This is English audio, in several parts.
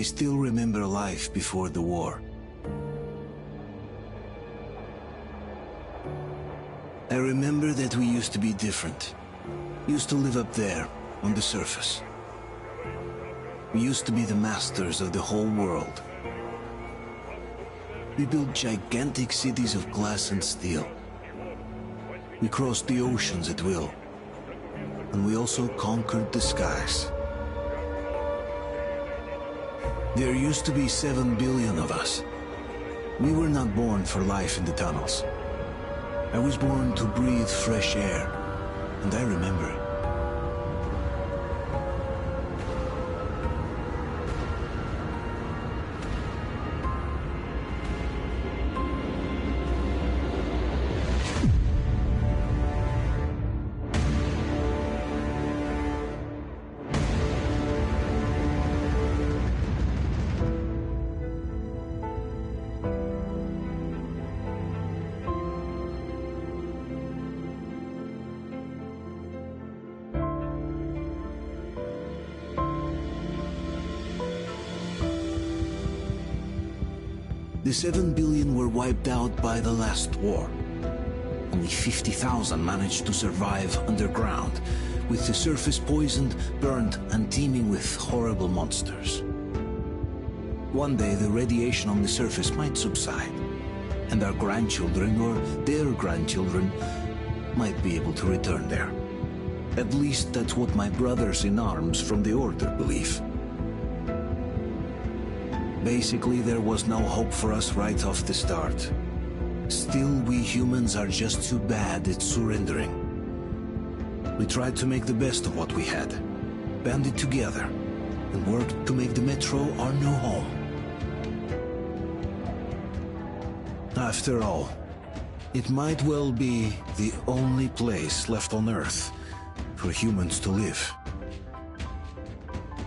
I still remember life before the war. I remember that we used to be different. Used to live up there, on the surface. We used to be the masters of the whole world. We built gigantic cities of glass and steel. We crossed the oceans at will. And we also conquered the skies. There used to be 7 billion of us. We were not born for life in the tunnels. I was born to breathe fresh air, and I remember it. The 7 billion were wiped out by the last war. Only 50,000 managed to survive underground, with the surface poisoned, burned, and teeming with horrible monsters. One day the radiation on the surface might subside, and our grandchildren or their grandchildren might be able to return there. At least that's what my brothers in arms from the Order believe. Basically, there was no hope for us right off the start. Still, we humans are just too bad at surrendering. We tried to make the best of what we had, banded together, and worked to make the Metro our new home. After all, it might well be the only place left on Earth for humans to live.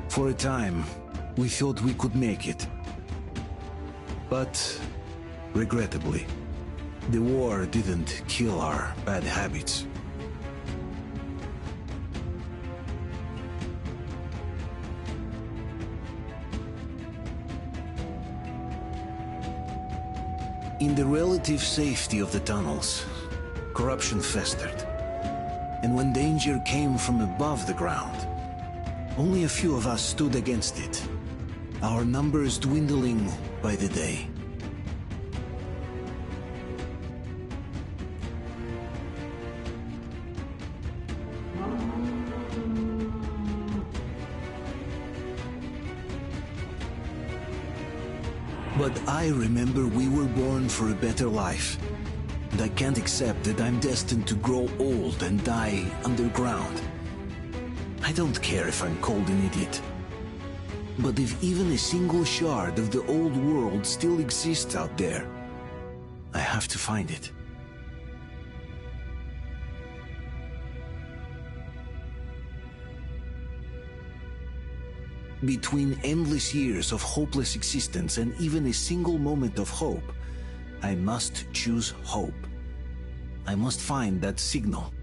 For a time, we thought we could make it. But, regrettably, the war didn't kill our bad habits. In the relative safety of the tunnels, corruption festered. And when danger came from above the ground, only a few of us stood against it, our numbers dwindling by the day. But I remember we were born for a better life, and I can't accept that I'm destined to grow old and die underground. I don't care if I'm called an idiot. But if even a single shard of the old world still exists out there, I have to find it. Between endless years of hopeless existence and even a single moment of hope, I must choose hope. I must find that signal.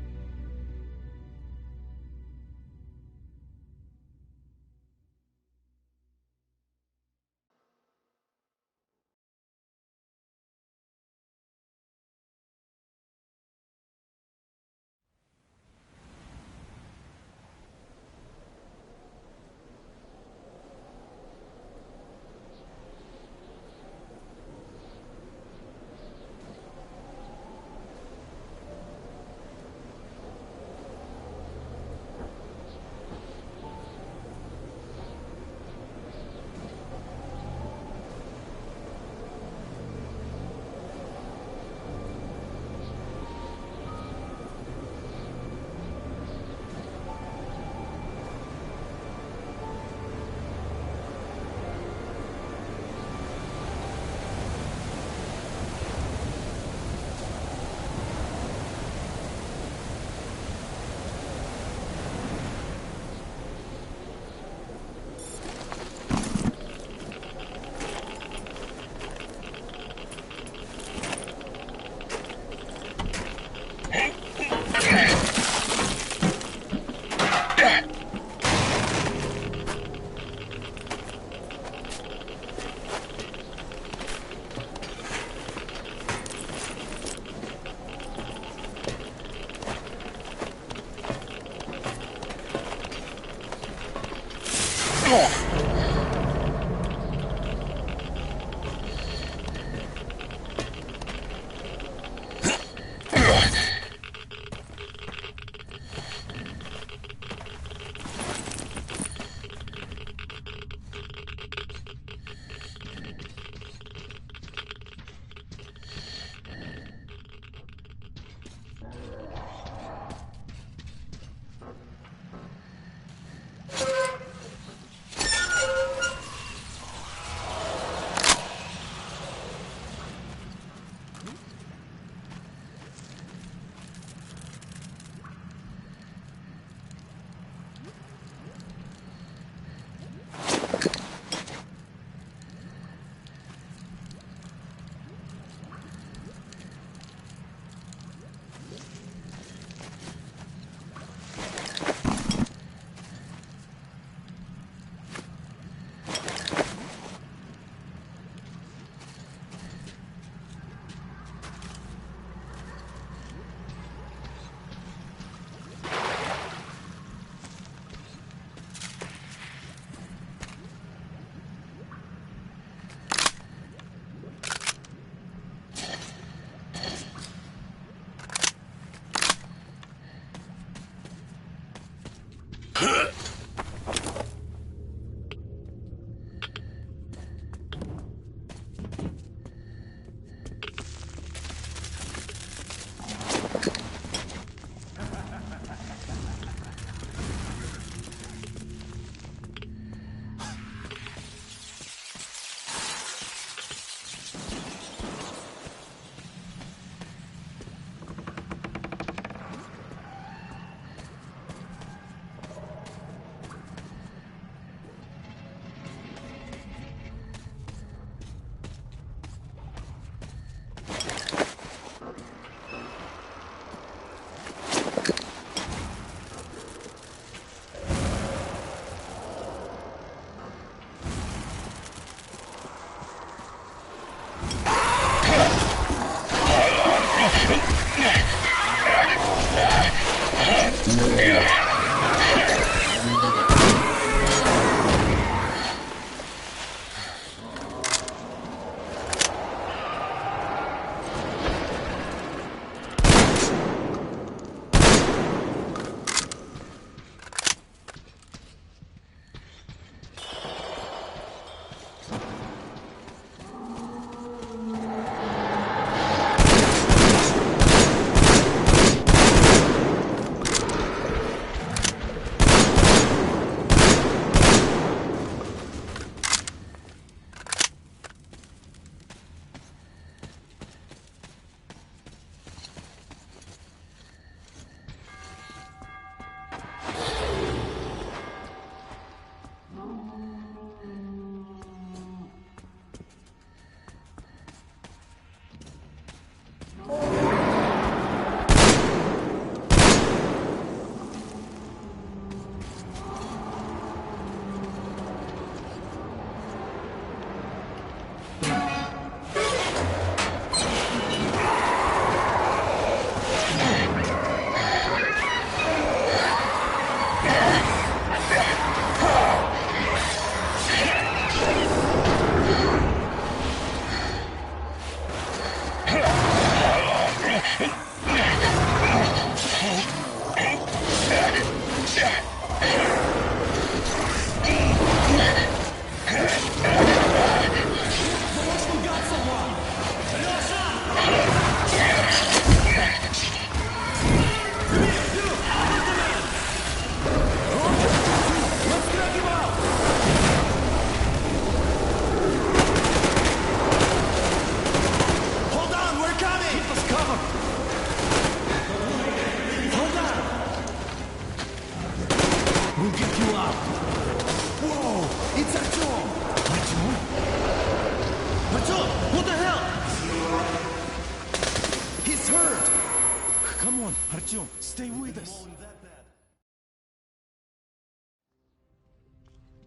Stay with us.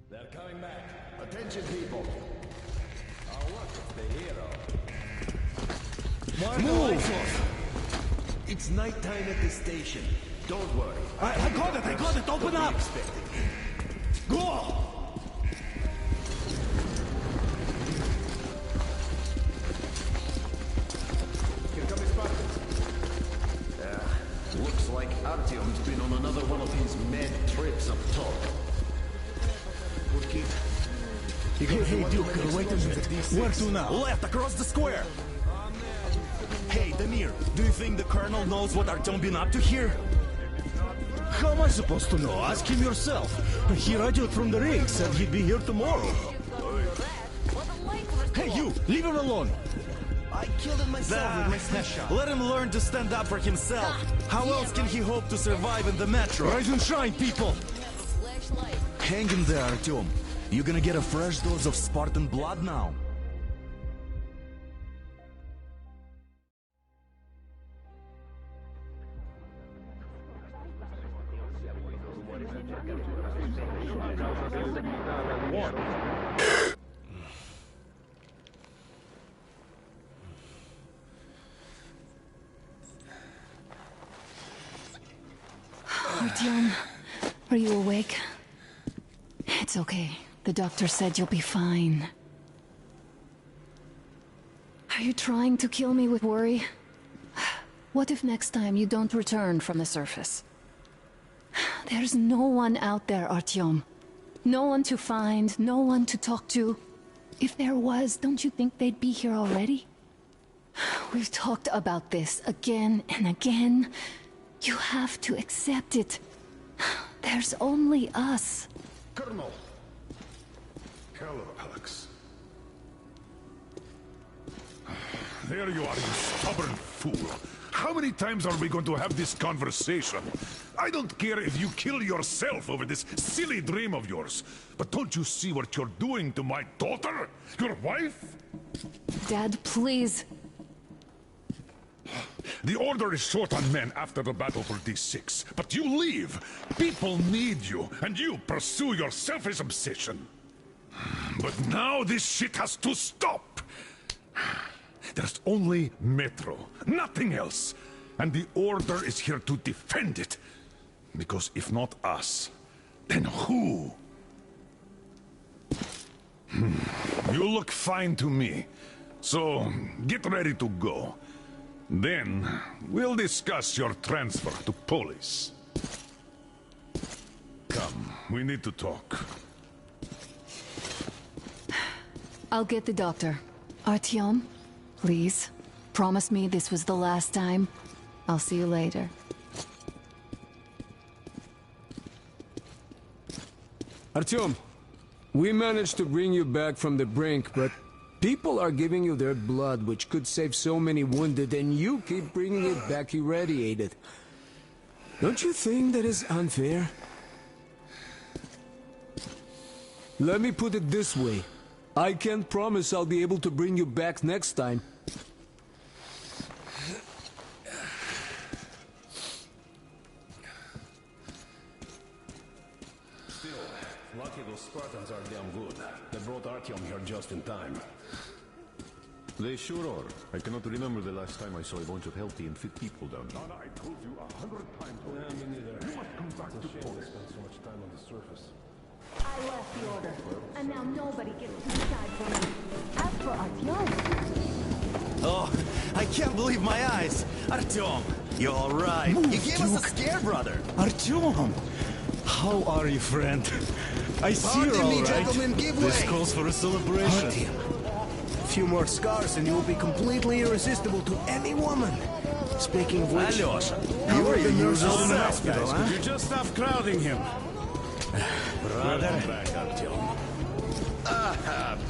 They're coming back. Attention, people. Our work is the hero. Why the lights off? It's nighttime at the station. Don't worry. I got it! Open up! Go! some talk. Hey, Duke, wait a minute. Where to now? Left, across the square! Hey, Damir, do you think the Colonel knows what Artyom been up to here? How am I supposed to know? Ask him yourself. He radioed from the ring, said he'd be here tomorrow. Hey, you! Leave him alone! I killed him myself with my slingshot. Let him learn to stand up for himself. How else can he hope to survive in the metro? Rise and shine, people! Hang in there, Artyom. You're gonna get a fresh dose of Spartan blood now. Artyom, are you awake? It's okay. The doctor said you'll be fine. Are you trying to kill me with worry? What if next time you don't return from the surface? There's no one out there, Artyom. No one to find, no one to talk to. If there was, don't you think they'd be here already? We've talked about this again and again. You have to accept it. There's only us. Colonel! Hello, Alex. There you are, you stubborn fool. How many times are we going to have this conversation? I don't care if you kill yourself over this silly dream of yours. But don't you see what you're doing to my daughter? Your wife? Dad, please. The Order is short on men after the battle for D6. But you leave. People need you, and you pursue your selfish obsession. But now this shit has to stop. There's only Metro, nothing else. And the Order is here to defend it. Because if not us, then who? You look fine to me. So, get ready to go. Then, we'll discuss your transfer to police. Come, we need to talk. I'll get the doctor. Artyom, please, promise me this was the last time. I'll see you later. Artyom, we managed to bring you back from the brink, but people are giving you their blood, which could save so many wounded, and you keep bringing it back irradiated. Don't you think that is unfair? Let me put it this way. I can't promise I'll be able to bring you back next time. Still, lucky those Spartans are damn good. They brought Artyom here just in time. They sure are. I cannot remember the last time I saw a bunch of healthy and fit people down here. I told you 100 times. Yeah, me neither. You must come back to police. Spend so much time on the surface. I left the Order, and now nobody gets to decide for me. As for Artyom, Oh, I can't believe my eyes. Artyom, you're all right. Move, You gave us a scare, brother. Artyom! How are you, friend? I see you're Pardon me, all right. gentlemen, give way. This calls for a celebration. Artyom, a few more scars and you will be completely irresistible to any woman. Speaking of which, Alyosha, how you are are the the nurses in the yourself, hospital, huh? You just stop crowding him. Welcome back, Artyom.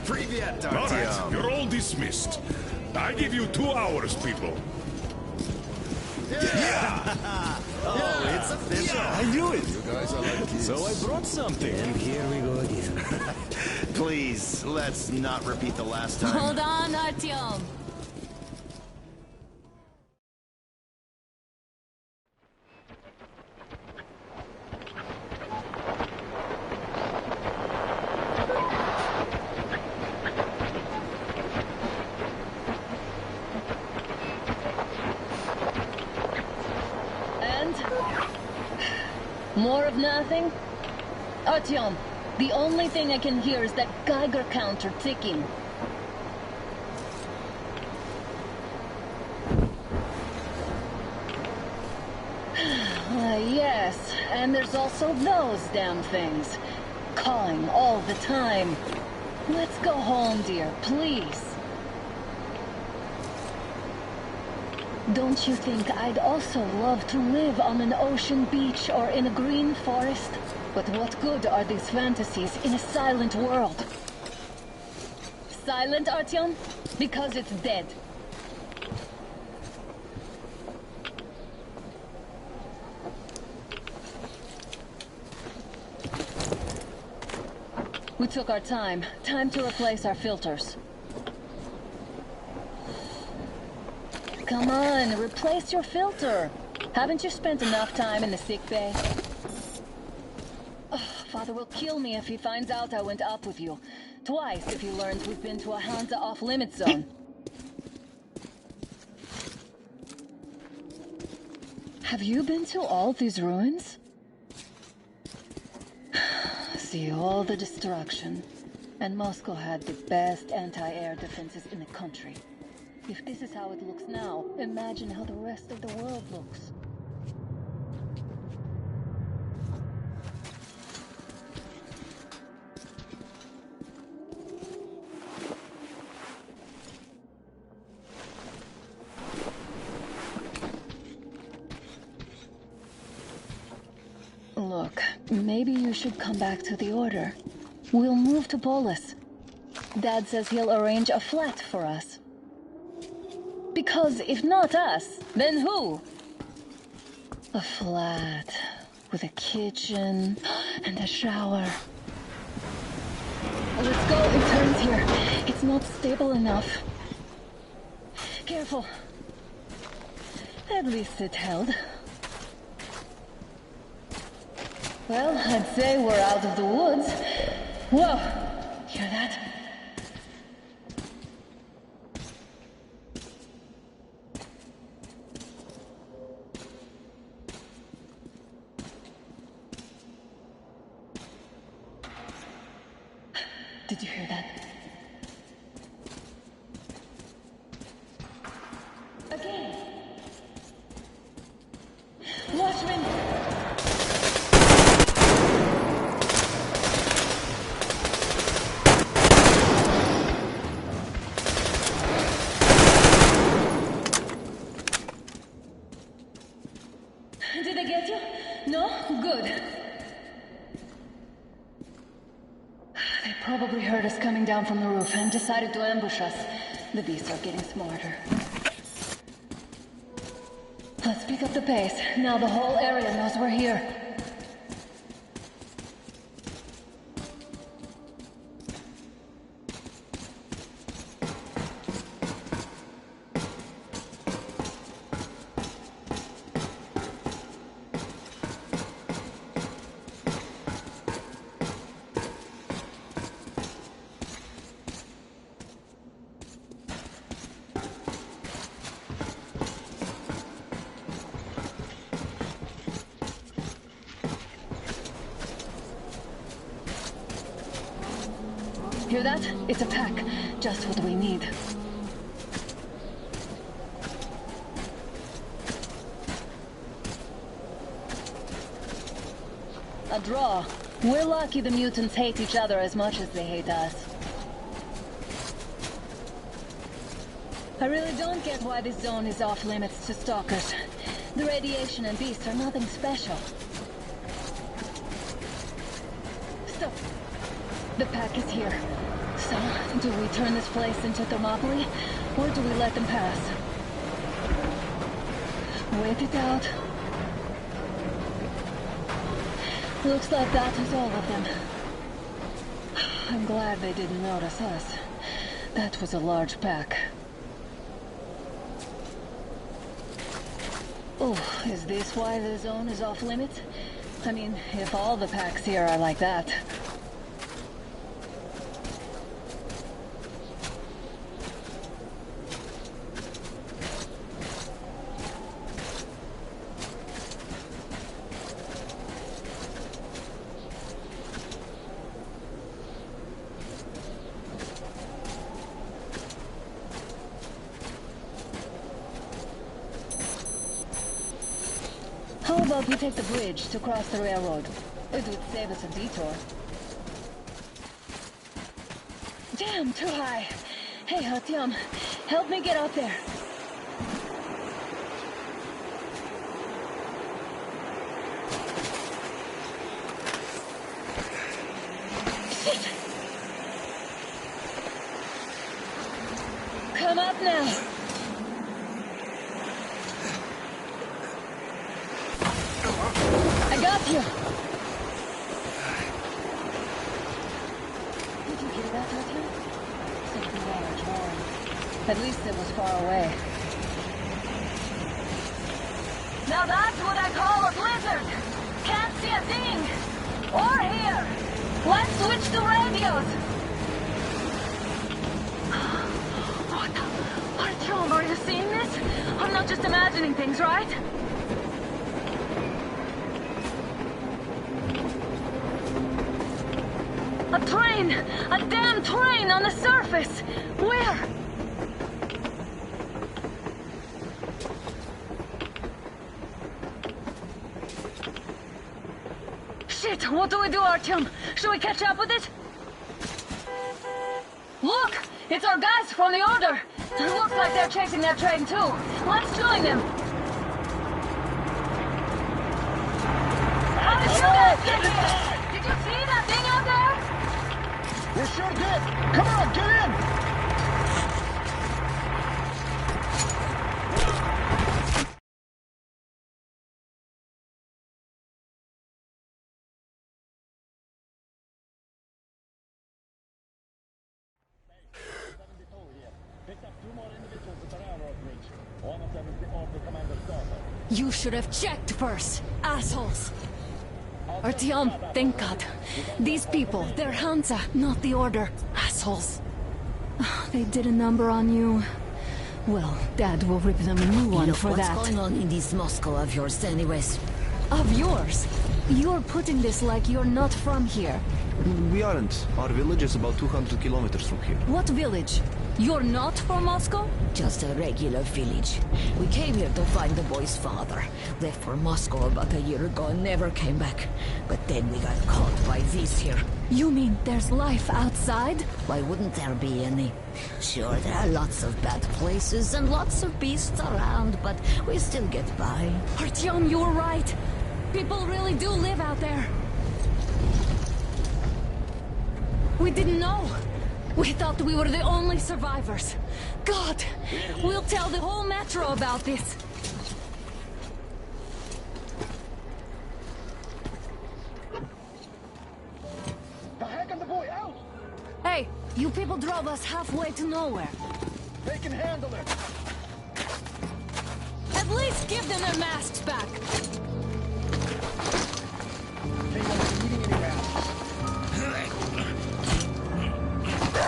Привет, All right, Artyom. you're all dismissed. I give you 2 hours, people. Oh, it's official. I knew it. Guys, I like kids. So I brought something. And here we go again. Please, let's not repeat the last time. Hold on, Artyom. And? More of nothing? Artyom, the only thing I can hear is that Geiger counter ticking. Yeah, Yes, and there's also those damn things. Calling all the time. Let's go home, dear, please. Don't you think I'd also love to live on an ocean beach or in a green forest? But what good are these fantasies in a silent world? Silent, Artyom? Because it's dead. We took our time. Time to replace our filters. Come on, replace your filter. Haven't you spent enough time in the sick bay? Oh, Father will kill me if he finds out I went up with you. Twice if he learns we've been to a Hansa off-limit zone. Have you been to all these ruins? See all the destruction. And Moscow had the best anti-air defenses in the country. If this is how it looks now, imagine how the rest of the world looks. Look, maybe you should come back to the Order. We'll move to Polis. Dad says he'll arrange a flat for us. Because if not us, then who? A flat with a kitchen and a shower. Let's go, it turns here. It's not stable enough. Careful. At least it held. Well, I'd say we're out of the woods. Whoa! Hear that? Did you hear that? Again. Watchman! Did I get you? No? Good. They probably heard us coming down from the roof and decided to ambush us. The beasts are getting smarter. Let's pick up the pace. Now the whole area knows we're here. Hear that? It's a pack. Just what we need. A draw. We're lucky the mutants hate each other as much as they hate us. I really don't get why this zone is off limits to stalkers. The radiation and beasts are nothing special. Stop. The pack is here. So, do we turn this place into Thermopylae, or do we let them pass? Wait it out. Looks like that is all of them. I'm glad they didn't notice us. That was a large pack. Oh, is this why the zone is off limits? I mean, if all the packs here are like that. hope you take the bridge to cross the railroad. It would save us a detour. Damn, too high. Hey, Artyom, help me get out there. Shit! Come up now. I got you. Did you hear that, Artyom? Something large roaring. At least it was far away. Now that's what I call a blizzard. Can't see a thing. Or hear. Let's switch to radios. What the? Artyom, are you seeing this? I'm not just imagining things, right? A train! A damn train on the surface! Where? Shit! What do we do, Artyom? Should we catch up with it? Look! It's our guys from the Order! It looks like they're chasing that train too. Let's join them! How did you guys get here? Did you see that thing out there? We sure did! Come on, get in! You should have checked first, assholes! Artyom, thank God. These people, they're Hansa, not the Order. Assholes. They did a number on you. Well, Dad will rip them a new one for that. What's going on in this Moscow of yours anyways? Of yours? You're putting this like you're not from here. We aren't. Our village is about 200 kilometers from here. What village? You're not from Moscow? Just a regular village. We came here to find the boy's father. Left for Moscow about a year ago and never came back. But then we got caught by these here. You mean there's life outside? Why wouldn't there be any? Sure, there are lots of bad places and lots of beasts around, but we still get by. Artyom, you were right. People really do live out there. We didn't know. We thought we were the only survivors. God, we'll tell the whole Metro about this. The heck of the boy out! Hey, you people drove us halfway to nowhere. They can handle it! At least give them their masks back. They won't be needing any masks.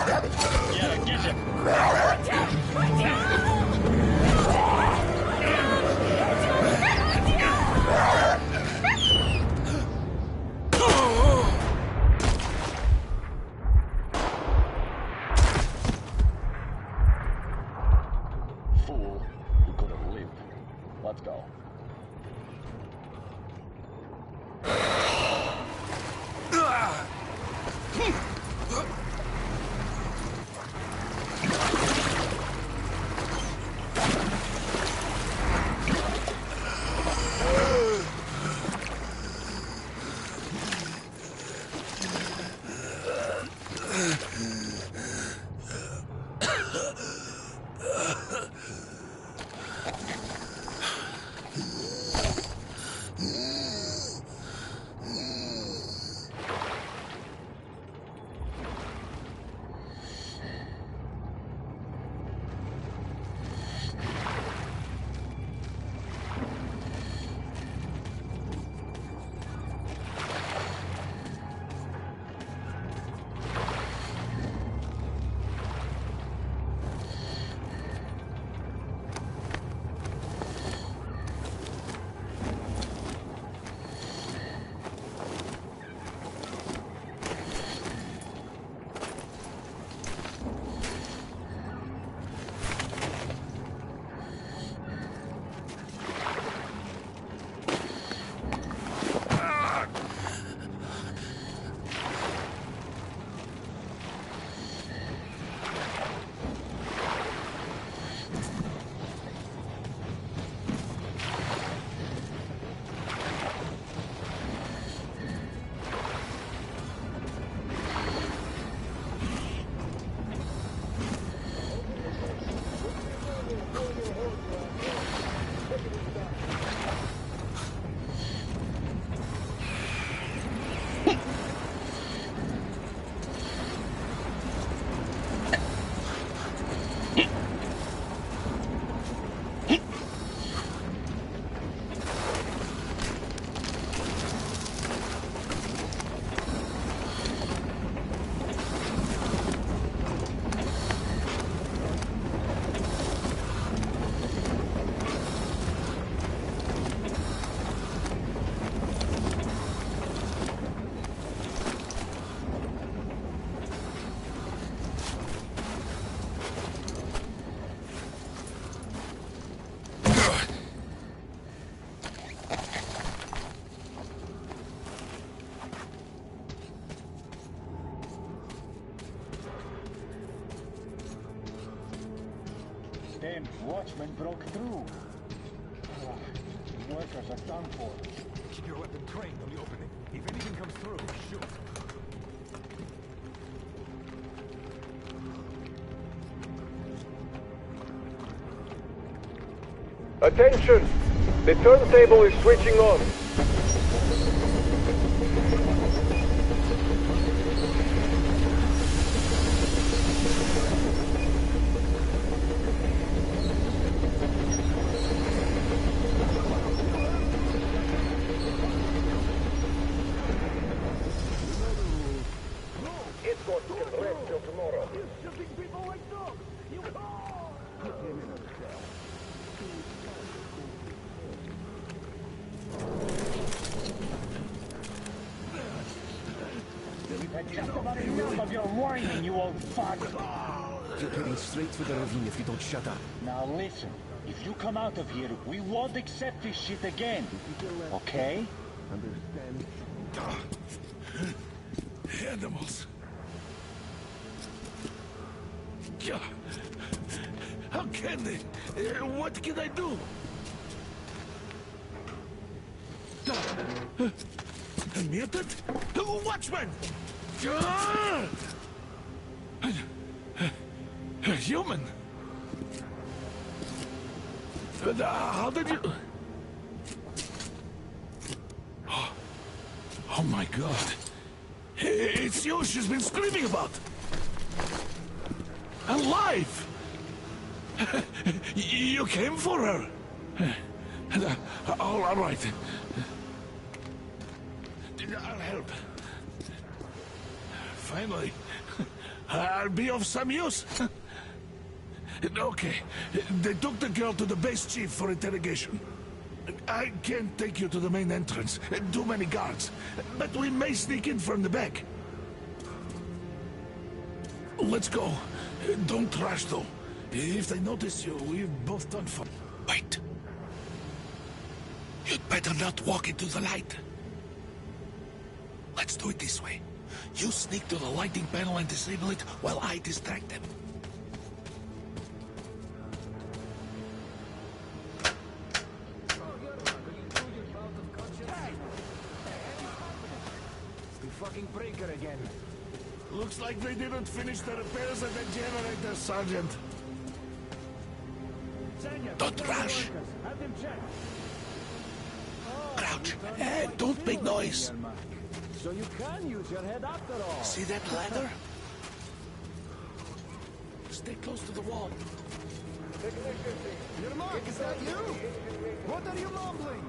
Yeah, get him! Fool, you could have lived. Let's go. Then watchmen broke through. The workers are done for. Keep your weapon trained on the opening. If anything comes through, shoot. Attention! The turntable is switching on. You're heading straight for the ravine if you don't shut up. Now listen, if you come out of here, we won't accept this shit again. Okay? Understand? Animals. How can they? What can I do? A mutant? Watchman! A human? How did you... Oh my God. It's you she's been screaming about. Alive! You came for her. All right. I'll help. Finally, I'll be of some use. Okay, they took the girl to the base chief for interrogation. I can't take you to the main entrance. Too many guards. But we may sneak in from the back. Let's go. Don't rush, though. If they notice you, we've both done fun. Wait. You'd better not walk into the light. Let's do it this way. You sneak to the lighting panel and disable it while I distract them. Fucking breaker again. Looks like they didn't finish the repairs at the generator, Sergeant. Don't rush. Crouch. Don't make noise. So you can use your head after all. See that ladder? Stay close to the wall. Yermak, is that you? What are you mumbling?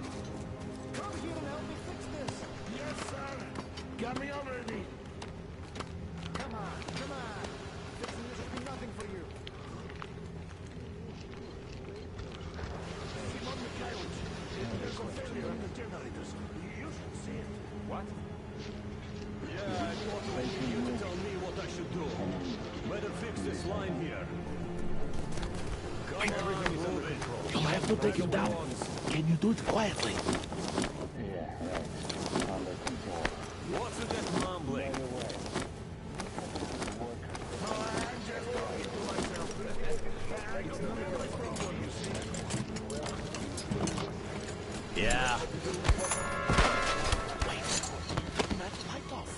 Come here and help me fix this. Yes, sir. Got me already. Come on, come on. Fixing this will be nothing for you. Simon Mikhailовich, there's a failure at the generators. You should see it. What? Yeah, I thought you to tell me what I should do. Better fix this line here. Wait. You'll have to take him down. Can you do it quietly? What's with that mumbling? Yeah. Wait. Turn that light off.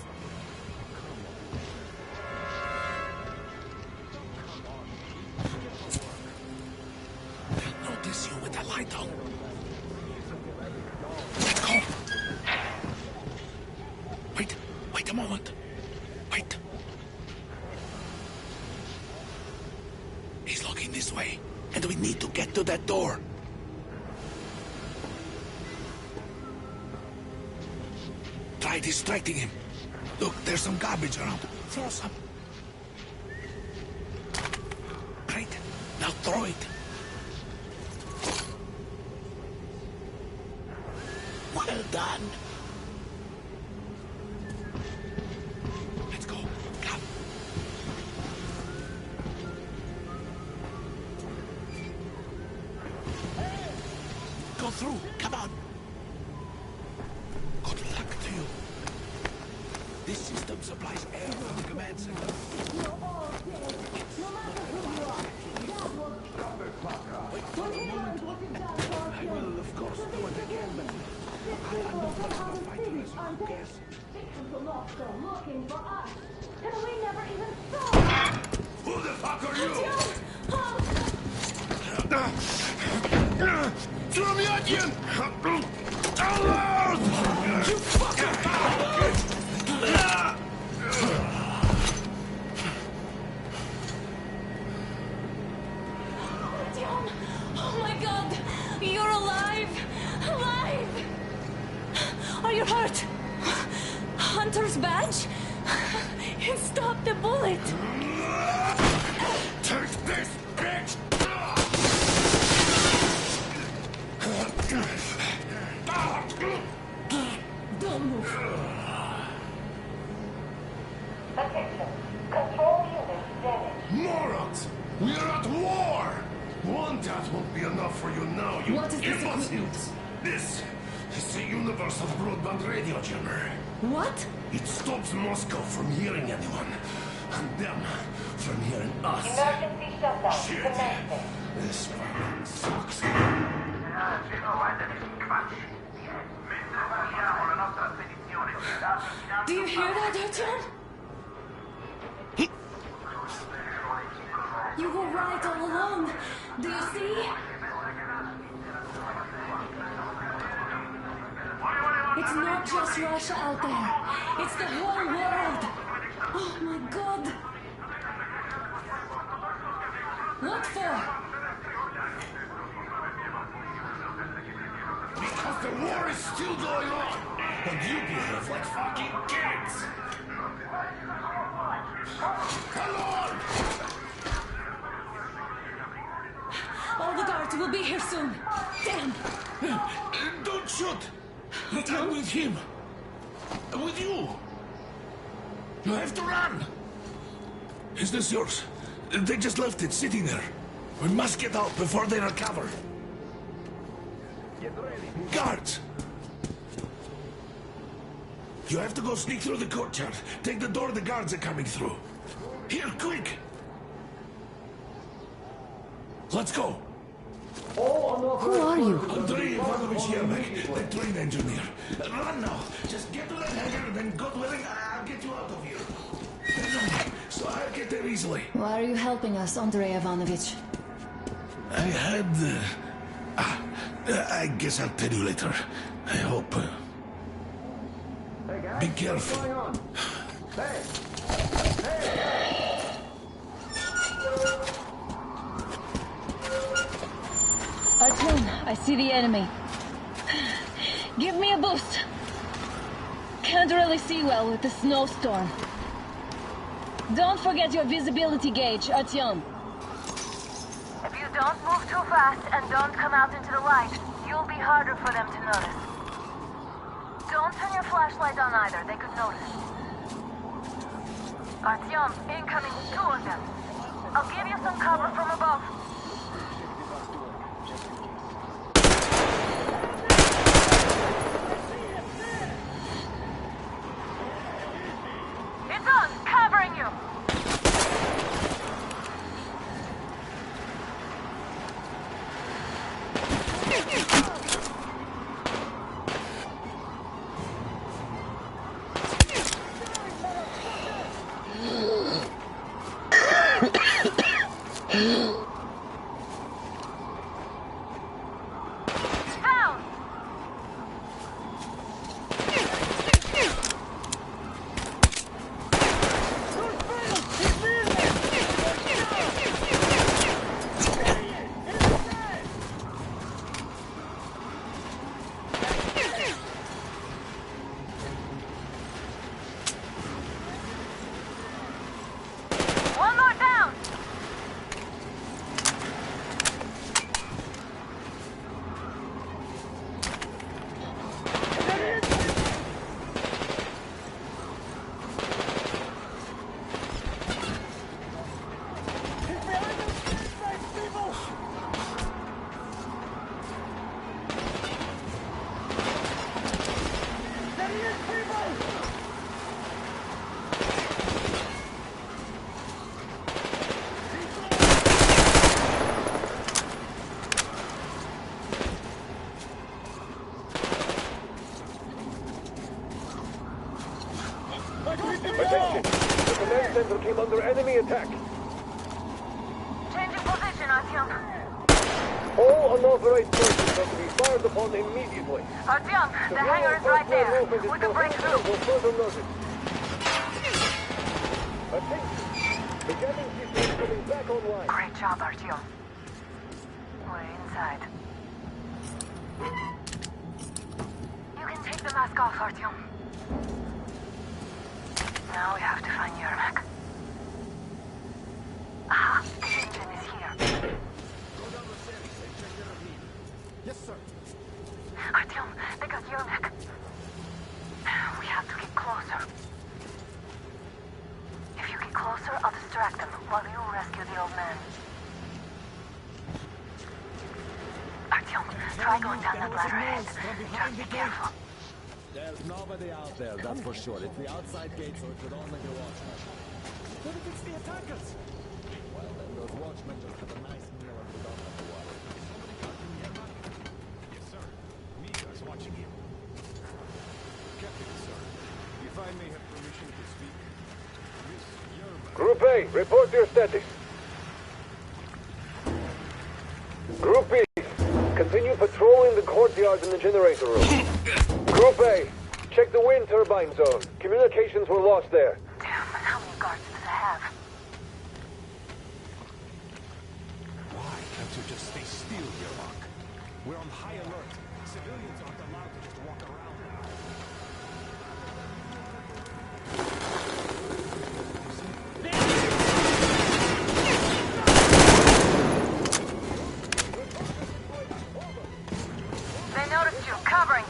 They'll notice you with the light on. Let's go. Wait a moment. Wait. He's looking this way, and we need to get to that door. Try distracting him. Look, there's some garbage around. Throw some. Great. Now throw it. Well done. Let's go. Come. Go through. Come on. Good luck to you. This system supplies air from the command center. You're all dead. No matter who you are, that will... Victims of Moscow looking for us, and we never even saw. Who the fuck are you? Trumyatkin! Alert! You fucking bastard! Oh my god! You're alive! Alive! Are you hurt? Hunter's badge? It stopped the bullet! Take this, bitch! Don't move. Attention. Control unit damaged. Morons! We're at war! One death won't be enough for you now, you What is this imbeciles! This is the universal broadband radio jammer. What? It stops Moscow from hearing anyone, and them from hearing us. Emergency shutdown. Shit! Commencing. This fucking sucks. Do you hear that, Artyom? You were right all along. Do you see? It's not just Russia out there. It's the whole world. Oh my god. What for? Because the war is still going on, and you behave like fucking kids! Come on! All the guards will be here soon. Damn. Don't shoot! I'm with him. With you. You have to run. Is this yours? They just left it sitting there. We must get out before they recover. Guards! You have to go sneak through the courtyard. Take the door the guards are coming through. Here, quick! Let's go. Who are you? Andrei Ivanovich Yermak, the train engineer. Run now. Just get to that hangar, then God willing, I'll get you out of here. So I'll get there easily. Why are you helping us, Andrei Ivanovich? I had... I guess I'll tell you later. I hope. Be careful. What's going on? Hey! Artyom, I see the enemy. Give me a boost. Can't really see well with the snowstorm. Don't forget your visibility gauge, Artyom. If you don't move too fast and don't come out into the light, you'll be harder for them to notice. Don't turn your flashlight on either, they could notice. Artyom, incoming, 2 of them. I'll give you some cover from above. It's on, covering you. All unauthorized persons are to be fired upon immediately. Artyom, the hangar is right there. We can break through. Further notice. Attention! The cabin system is coming back online. Great job, Artyom. We're inside. You can take the mask off, Artyom. Now we have to find Yermak. Ah, the engine is here. Yes, sir. Artyom, they got Yermak. We have to get closer. If you get closer, I'll distract them while you rescue the old man. Artyom, try going down that ladder ahead. Just be careful. There's nobody out there, that's for sure. It's the outside gate, so it could only be watchmen. What if it's the attackers? Well, then those watchmen just have a nice meal and we don't have to worry. Is somebody capturing Yermak? Yes, sir. Mika's watching you. Captain, sir. If I may have permission to speak. Miss Yermak. Group A, report your status. Group B, continue patrolling the courtyard in the generator room. Group A, check the wind turbine zone. Communications were lost there. Damn, how many guards does it have? Why can't you just stay still, Yermak? We're on high alert. Civilians aren't allowed to just walk around now. They noticed you. Covering.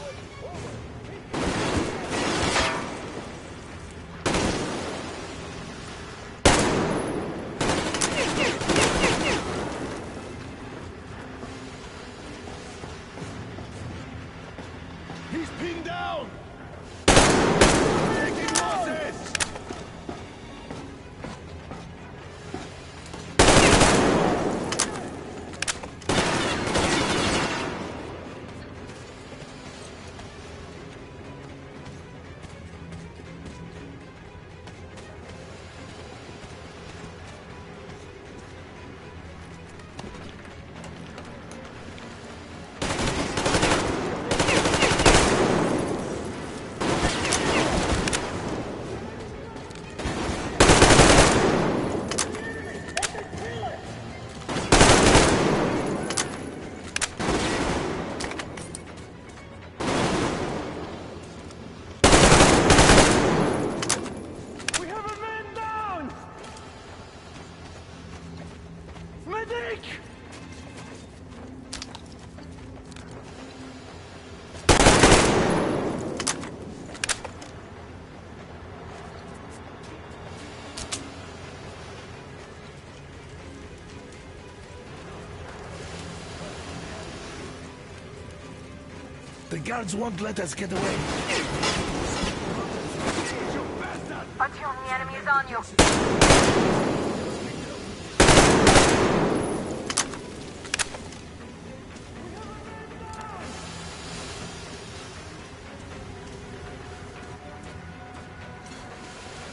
He's pinned down! Taking losses! The guards won't let us get away. Artyom, the enemy is on you.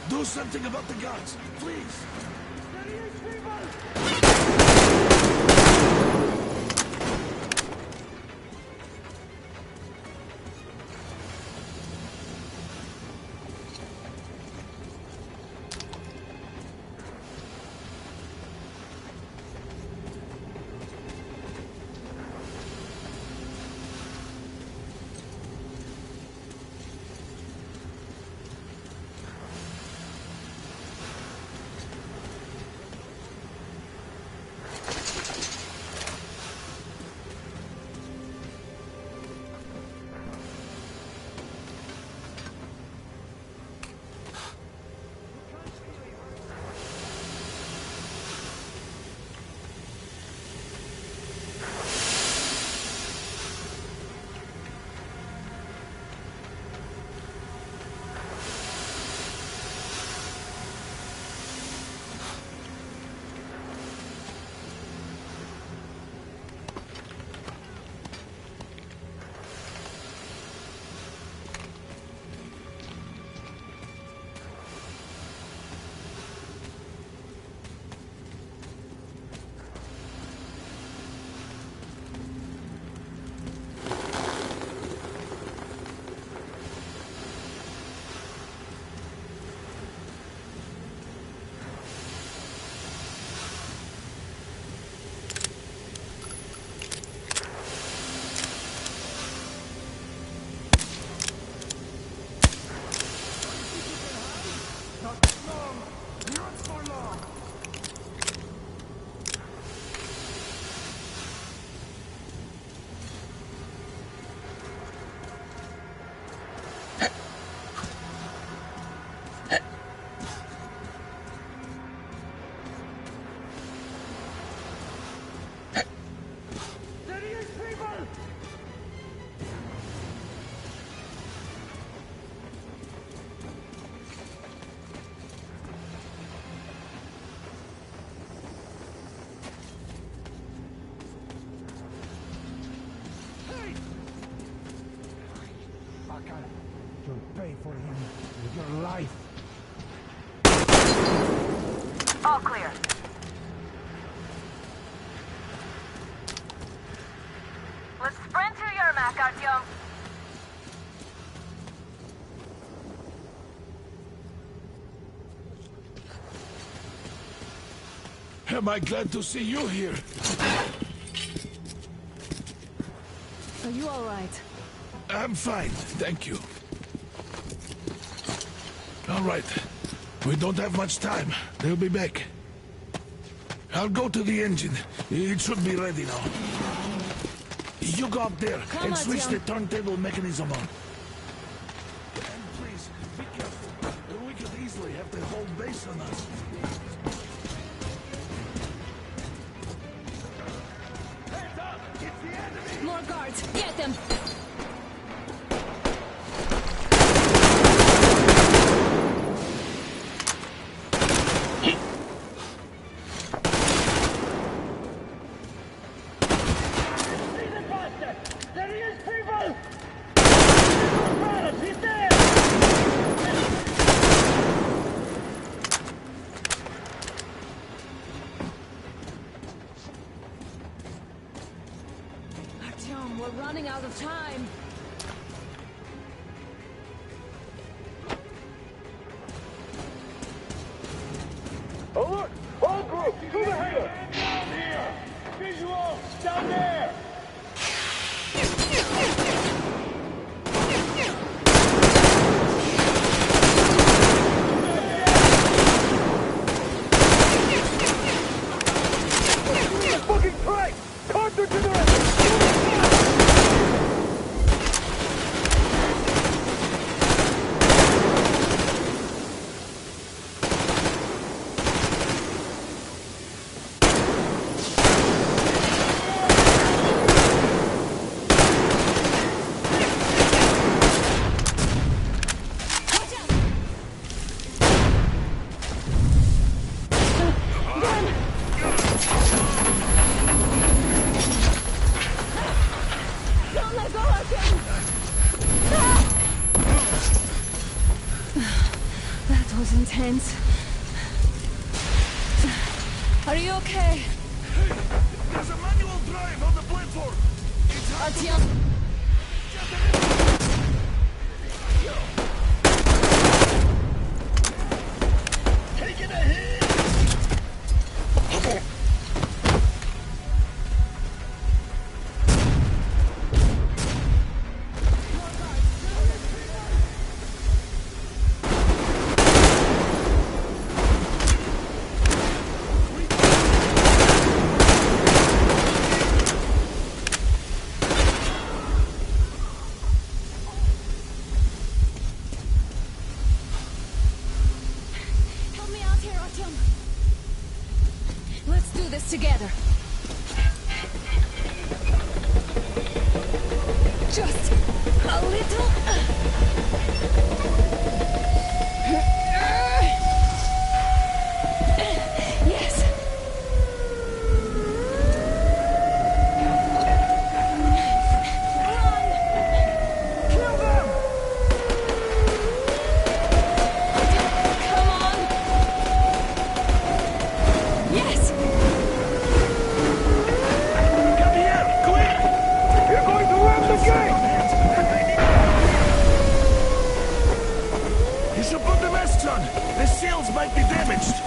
Do something about the guards, please. You'll pay for him with your life. All clear. Let's sprint to Yermak, Artyom. Am I glad to see you here? Are you all right? I'm fine, thank you. All right. We don't have much time. They'll be back. I'll go to the engine. It should be ready now. You go up there and switch the turntable mechanism on. And please, be careful. We could easily have the whole base on us. Heads up! It's the enemy! More guards! Get them! We're running out of time. Alert! All group, to the hangar! Down here! Visual! Down there! Fucking train! Carter generator! That was intense. Are you okay? Hey, there's a manual drive on the platform. It's Artyom. taking a hit. Help me out here, Artyom. Let's do this together. Just a little. Yes. Kill them! Come on. Yes. Come here, quick! You're going to ram the gate! You should put the masks on. The seals might be damaged.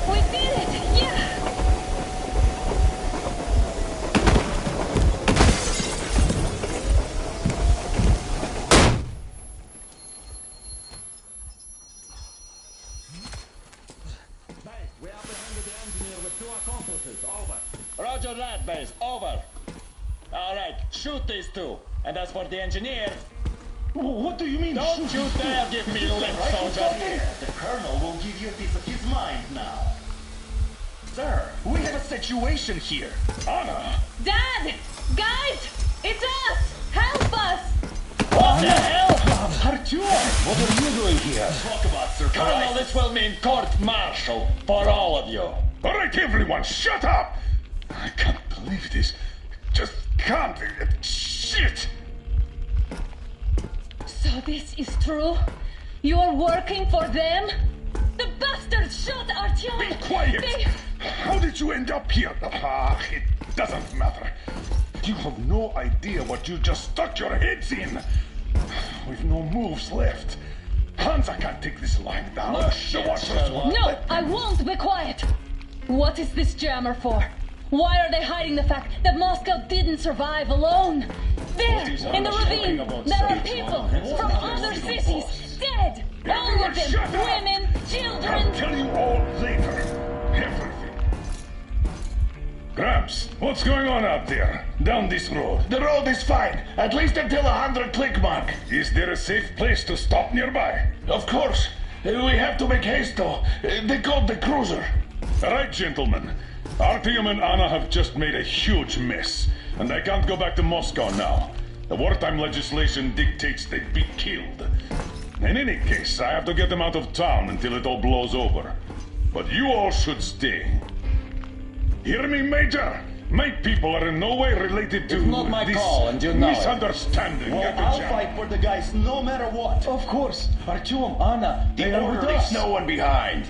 We did it! Yeah! We apprehended the engineer with 2 accomplices. Over. Roger that, base. Over. All right, shoot these 2. And as for the engineer... What do you mean? Don't you dare give me lip, soldier! The Colonel will give you a piece of his mind now. Sir, we have a situation here. Anna! Dad! Guys! It's us! Help us! What the hell? Artyom, what are you doing here? Talk about surprise. Colonel, this will mean court-martial for all of you. All right, everyone, shut up! I can't believe this. just can't. Shit! So this is true? You're working for them? The bastards shot Artyom! Be quiet! How did you end up here? It doesn't matter. You have no idea what you just stuck your heads in. We've no moves left. Hansa can't take this lying down. The Watchers won't No, let I them. won't be quiet! What is this jammer for? Why are they hiding the fact that Moscow didn't survive alone? There, in the ravine, there are people from other cities dead! All of them! Women, children! I'll tell you all later. Everything. Gramps, what's going on out there? Down this road? The road is fine, at least until 100 click mark. Is there a safe place to stop nearby? Of course. We have to make haste though. They called the cruiser. All right, gentlemen. Artyom and Anna have just made a huge mess, and they can't go back to Moscow now. The wartime legislation dictates they be killed. In any case, I have to get them out of town until it all blows over. But you all should stay. Hear me, Major? My people are in no way related to It's not my this call, and you know it. misunderstanding. Well, I'll fight for the guys no matter what. Of course. Artyom, Anna, they are with us. no one behind.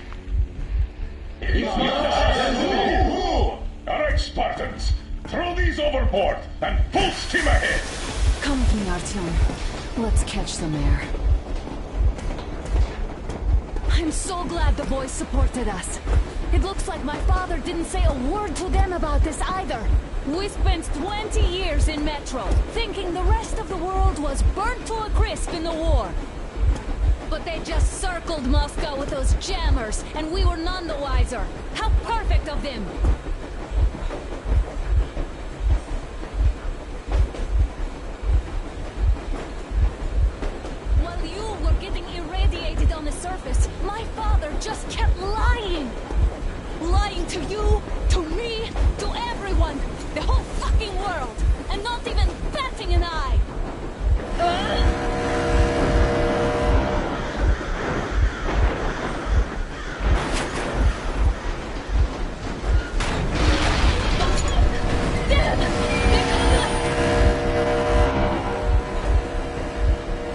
All right, Spartans. Throw these overboard and full steam ahead. Come with me, Artyom. Let's catch some air. I'm so glad the boys supported us. It looks like my father didn't say a word to them about this either. We spent 20 years in Metro, thinking the rest of the world was burnt to a crisp in the war. But they just circled Moscow with those jammers, and we were none the wiser. How perfect of them! While you were getting irradiated on the surface, my father just kept lying! Lying to you, to me, to everyone, the whole fucking world, and not even batting an eye!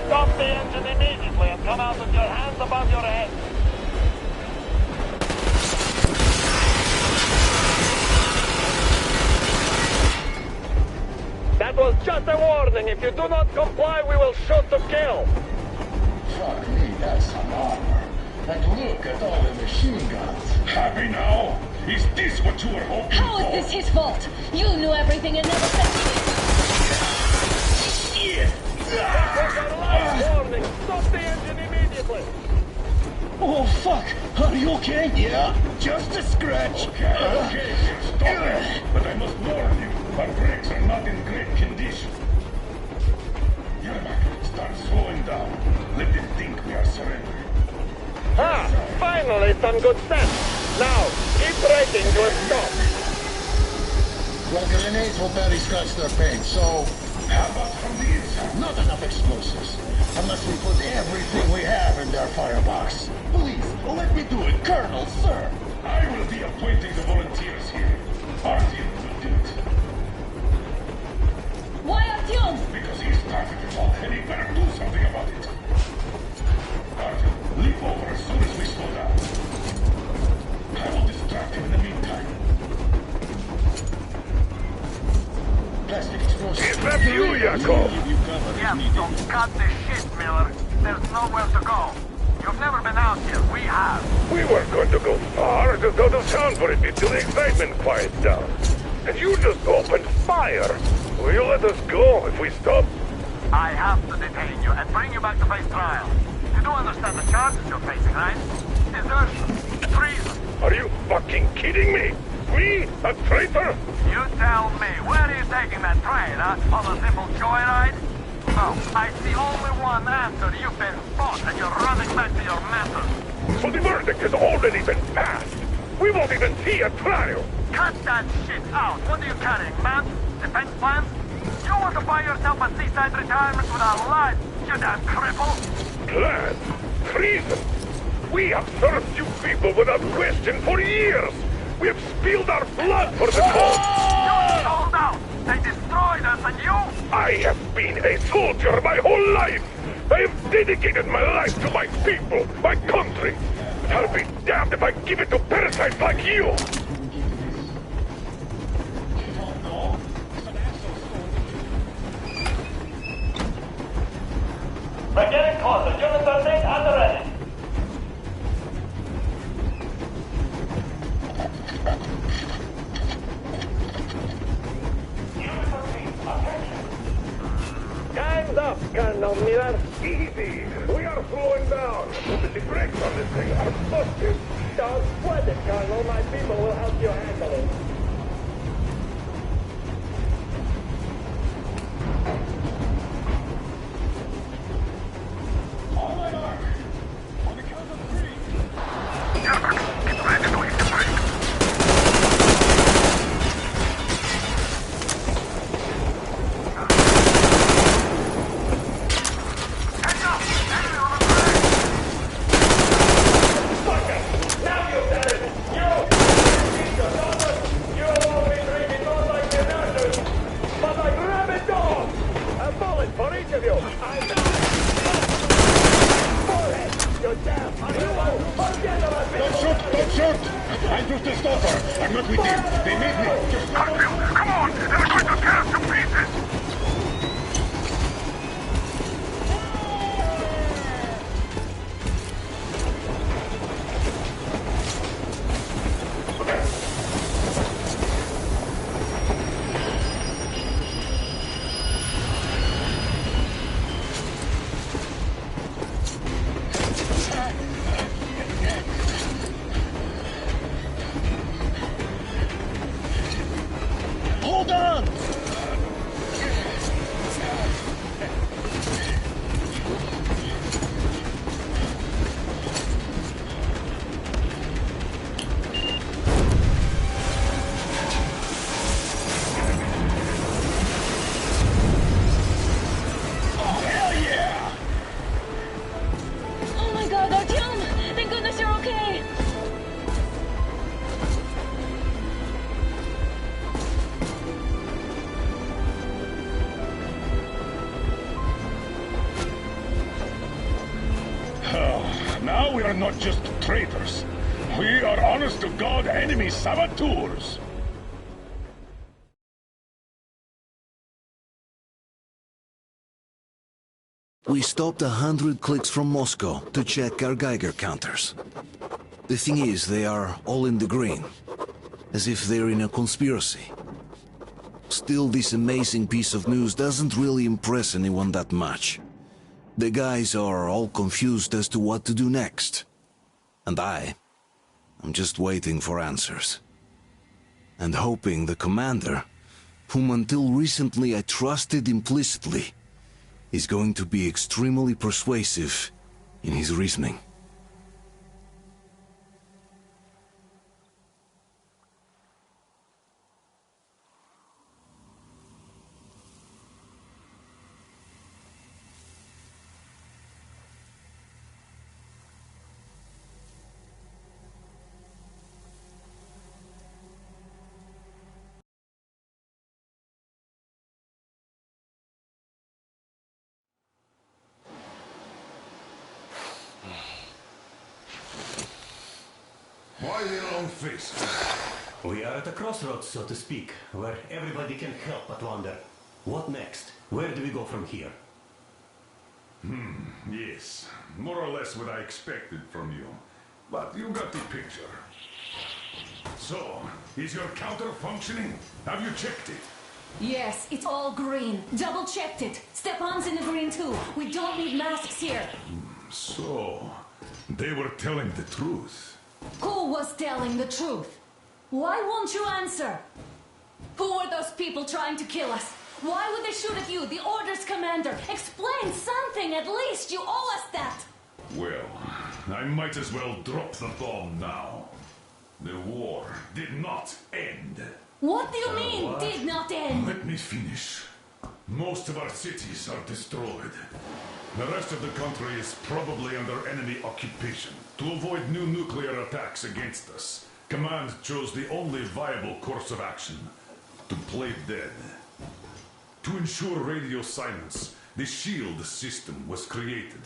Stop the engine immediately and come out with your hands above your head. That was just a warning. If you do not comply, we will shoot to kill. Fuck me, that's some armor. And look at all the machine guns. Happy now? Is this what you were hoping How for? is this his fault? You knew everything and never said Warning. Stop the engine immediately. Oh, fuck. Are you okay? Yeah, just a scratch. Okay, stop it. But I must warn you, our brakes are not in great condition. Yermak, start slowing down. Let them think we are surrendering. Finally, some good sense. Now, keep braking to a stop. Well, grenades will barely scratch their paint, so... How about from the inside? Not enough explosives. Unless we put everything we have in their firebox. Please, let me do it, Colonel, sir. I will be appointing the volunteers here. Artyom will do it. Why Artyom? Because he started it all, and he better do something about it. Artyom, leap over as soon as we slow down. I will distract him in the meantime. Plastic explosives. Is that you, Yakov? Yes, so cut the shit, Miller. There's nowhere to go. You've never been out here. We have. We weren't going to go far, just out of town for a bit till the excitement quiets down. And you just opened fire. Will you let us go if we stop? I have to detain you and bring you back to face trial. You do understand the charges you're facing, right? Desertion. Treason. Are you fucking kidding me? Me? A traitor? You tell me, where are you taking that train, huh? On a simple joyride? No, I see only one answer. You've been fought and you're running back to your masters. So the verdict has already been passed. We won't even see a trial. Cut that shit out. What are you carrying, man? Defense plans? You want to buy yourself a seaside retirement without life, you damn cripple? Plan? Treason? We have served you people without question for years. We have spilled our blood for the cause. You sold out. They destroyed us and you... I have been a soldier my whole life! I have dedicated my life to my people, my country! I'll be damned if I give it to parasites like you! We're getting closer. Units are safe and ready. Time's up, Colonel Miller. Easy! We are slowing down! The brakes on this thing are busted! Don't sweat it, Colonel. My people will help you handle it. I'm just a stopper. I'm not with them. They made me. Just... Hartfield, come on! They're going to tear us to pieces! Hold on! Oh my god, Artyom! Thank goodness you're okay! Now we are not just traitors. We are honest-to-God enemy saboteurs. We stopped 100 clicks from Moscow to check our Geiger counters. The thing is, they are all in the green, as if they're in a conspiracy. Still, this amazing piece of news doesn't really impress anyone that much. The guys are all confused as to what to do next. And I'm just waiting for answers. And hoping the commander, whom until recently I trusted implicitly, is going to be extremely persuasive in his reasoning. Why the long face? We are at a crossroads, so to speak, where everybody can help but wonder. What next? Where do we go from here? Yes. More or less what I expected from you. But you got the picture. So, is your counter functioning? Have you checked it? Yes, it's all green. Double-checked it. Stepan's in the green too. We don't need masks here. So, they were telling the truth. Who was telling the truth? Why won't you answer? Who were those people trying to kill us? Why would they shoot at you, the Order's commander? Explain something, at least. You owe us that. Well, I might as well drop the bomb now. The war did not end. What do you mean, did not end? Let me finish. Most of our cities are destroyed. The rest of the country is probably under enemy occupation. To avoid new nuclear attacks against us, Command chose the only viable course of action: to play dead. To ensure radio silence, the SHIELD system was created.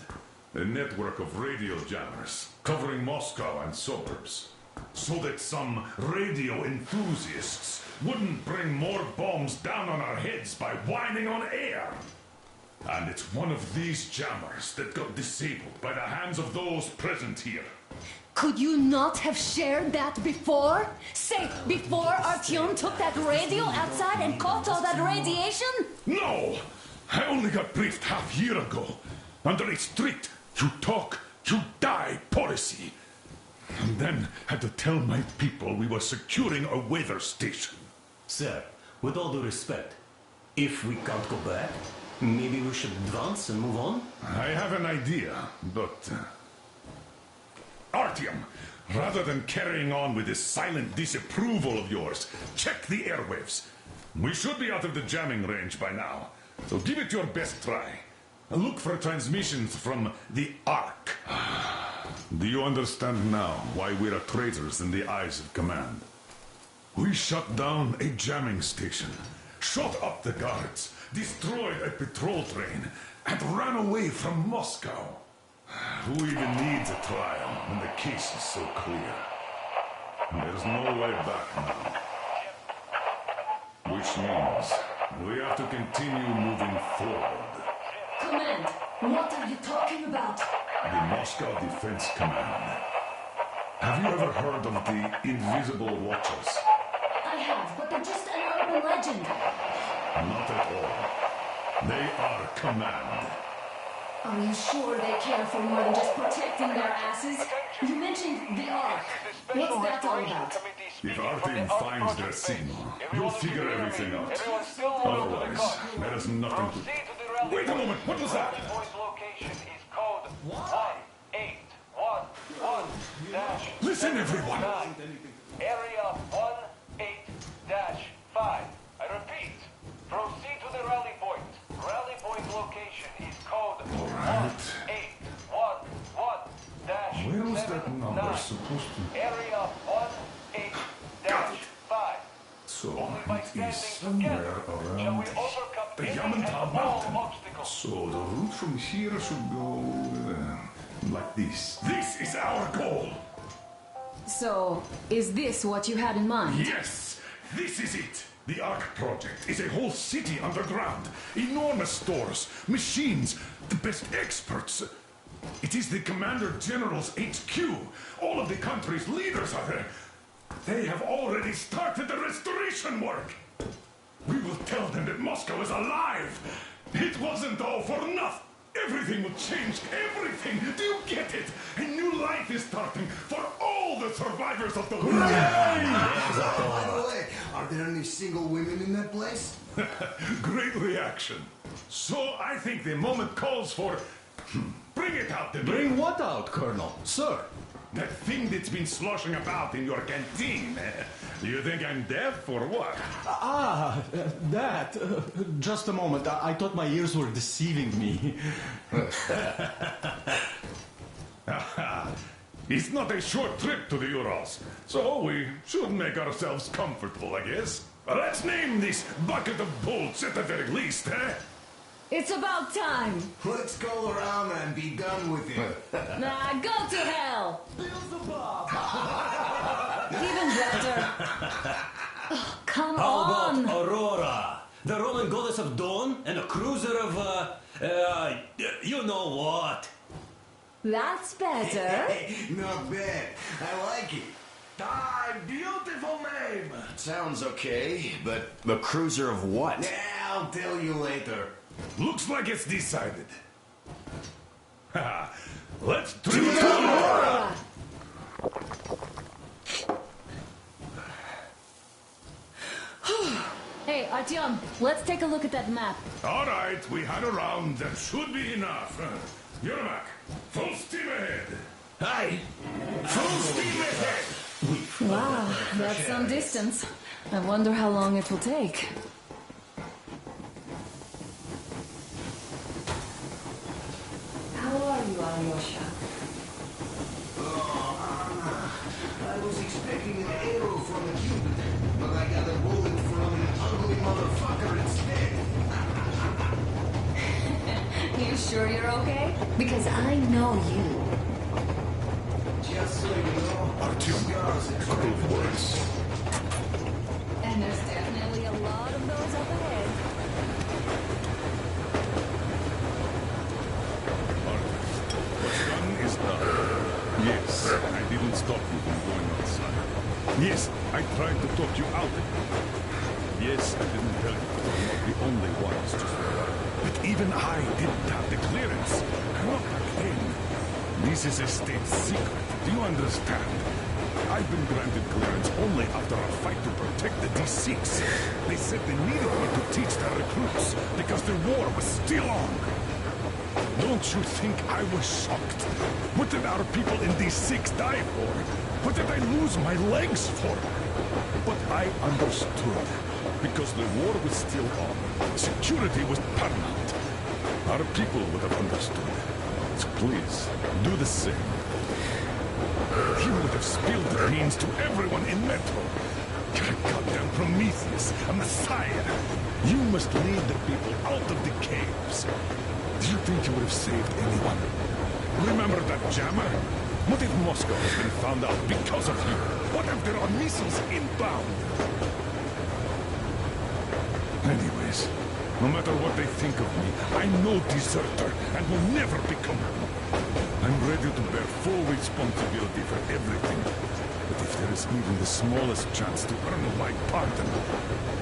A network of radio jammers covering Moscow and suburbs. So that some radio enthusiasts wouldn't bring more bombs down on our heads by whining on air. And it's one of these jammers that got disabled by the hands of those present here. Could you not have shared that before? Say, before Artyom took that radio outside and caught all that radiation? No! I only got briefed half year ago. Under a strict, you talk, you die policy. And then had to tell my people we were securing a weather station. Sir, with all due respect, if we can't go back, maybe we should advance and move on? I have an idea, but... Artyom, rather than carrying on with this silent disapproval of yours, check the airwaves. We should be out of the jamming range by now, so give it your best try. Look for transmissions from the Ark. Do you understand now why we're traitors in the eyes of command? We shut down a jamming station, shot up the guards, destroyed a patrol train, and ran away from Moscow. Who even needs a trial when the case is so clear? There's no way back now. Which means we have to continue moving forward. Command, what are you talking about? The Moscow Defense Command. Have you ever heard of the Invisible Watchers? I have, but they're just an urban legend. Not at all. They are command. Are you sure they care for more than just protecting their asses? You mentioned the Ark. What's that all about? If Artyom finds their signal, you'll figure everything out. Otherwise, there is nothing to... Wait a moment, what was that? Listen, everyone! Area 18-5. I repeat, proceed to the rally point. Rally point location is code 1811-7. Where was that number supposed to... Area 18-5. So, it is somewhere around the Yamantau Mountain. So, the route from here should go... like this. This is our goal! So, is this what you had in mind? Yes! This is it! The Ark project is a whole city underground. Enormous stores, machines, the best experts. It is the Commander General's HQ. All of the country's leaders are there. They have already started the restoration work. We will tell them that Moscow is alive. It wasn't all for nothing. Everything will change. Everything. Do you get it? A new life is starting for all the survivors of the war. By the way, are there any single women in that place? Great reaction. So I think the moment calls for... Bring it out, the Bring what out, Colonel? Sir? That thing that's been sloshing about in your canteen. Do you think I'm deaf or what? That. Just a moment. I thought my ears were deceiving me. It's not a short trip to the Urals, so we should make ourselves comfortable, I guess. Let's name this bucket of bolts at the very least, eh? It's about time. Let's go around and be done with it. Nah, go to hell. Even better. Oh, come How on. about Aurora, the Roman goddess of dawn, and a cruiser of, you know what? That's better. Not bad. I like it. Beautiful name. Sounds okay, but the cruiser of what? Yeah, I'll tell you later. Looks like it's decided. Let's do it! Hey, Artyom, let's take a look at that map. All right, we had a round. That should be enough. Yermak, full steam ahead. Aye. Full steam ahead. Wow, that's some distance. I wonder how long it will take. How are you, Alyosha? I was expecting an arrow from a Cupid, but I got a bullet from an ugly motherfucker instead. sure you're okay? Because I know you. Just so you know, Artyom, a couple of words. And there's definitely a lot of those up ahead. What's done is done. Yes, I didn't stop you from going outside. Yes, I tried to talk you out of it. Yes, I didn't tell you that you're not the only ones to survive. But even I didn't have the clearance. Not again. This is a state secret. Do you understand? I've been granted clearance only after a fight to protect the D6. They said they needed me to teach their recruits because the war was still on. Don't you think I was shocked? What did our people in D6 die for? What did I lose my legs for? But I understood. Because the war was still on. Security was paramount. Our people would have understood. So please, do the same. You would have spilled the beans to everyone in Metro. You're a goddamn Prometheus, a messiah. You must lead the people out of the caves. Do you think you would have saved anyone? Remember that jammer? What if Moscow has been found out because of you? What if there are missiles inbound? Anyways, no matter what they think of me, I'm no deserter and will never become one. I'm ready to bear full responsibility for everything. But if there is even the smallest chance to earn my pardon,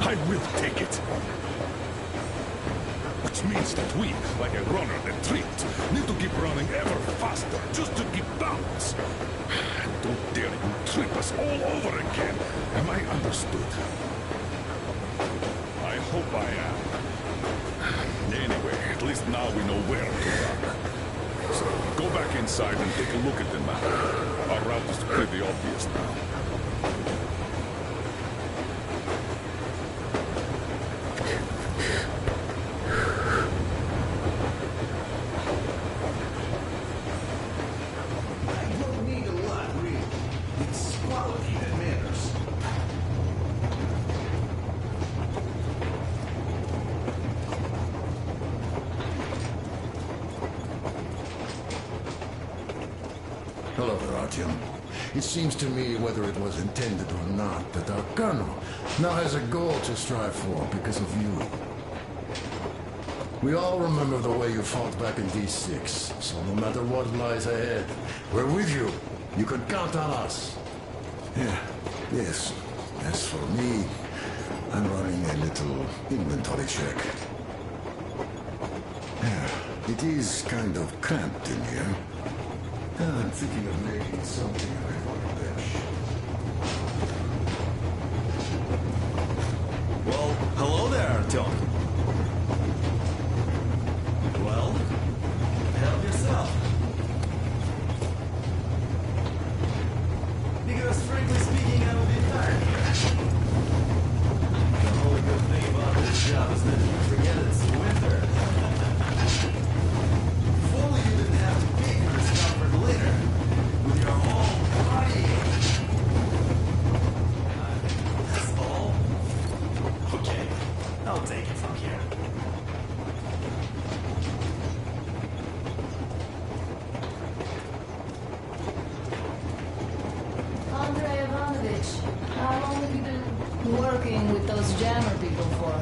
I will take it. Which means that we, like a runner that tripped, need to keep running ever faster just to keep balance. Don't dare you trip us all over again. Am I understood? I hope I am. Anyway, at least now we know where to duck. So, go back inside and take a look at the map. Our route is pretty obvious now. I don't need a lot, really. It's quality that matters. Hello there, Artyom. It seems to me, whether it was intended or not, that our colonel now has a goal to strive for because of you. We all remember the way you fought back in D6, so no matter what lies ahead, we're with you. You can count on us. Yeah, yes. As for me, I'm running a little inventory check. Yeah, it is kind of cramped in here. I'm thinking of making something of a workbench. Well, hello there, Artyom. Well, help yourself. Because frankly speaking, I will be tired here. The only good thing about this job is that you forget it's winter. If only you didn't have to pay for discomfort later with your whole body. That's all? Okay, I'll take it from here. Andrei Ivanovich, how long have you been working with those jammer people for?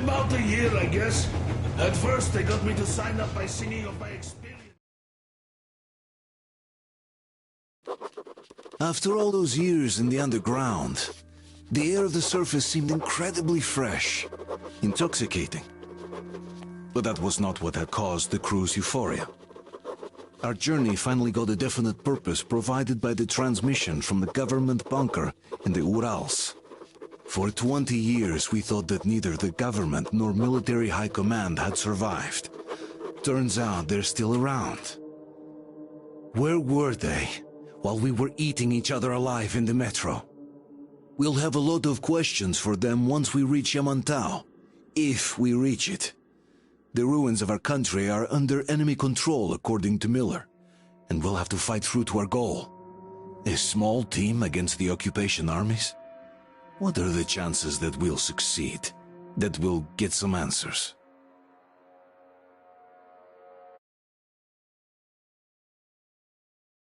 About a year, I guess. At first, they got me to sign up by singing of my experience. After all those years in the underground, the air of the surface seemed incredibly fresh, intoxicating. But that was not what had caused the crew's euphoria. Our journey finally got a definite purpose provided by the transmission from the government bunker in the Urals. For 20 years, we thought that neither the government nor military high command had survived. Turns out they're still around. Where were they while we were eating each other alive in the metro? We'll have a lot of questions for them once we reach Yamantau, if we reach it. The ruins of our country are under enemy control, according to Miller, and we'll have to fight through to our goal. A small team against the occupation armies? What are the chances that we'll succeed? That we'll get some answers?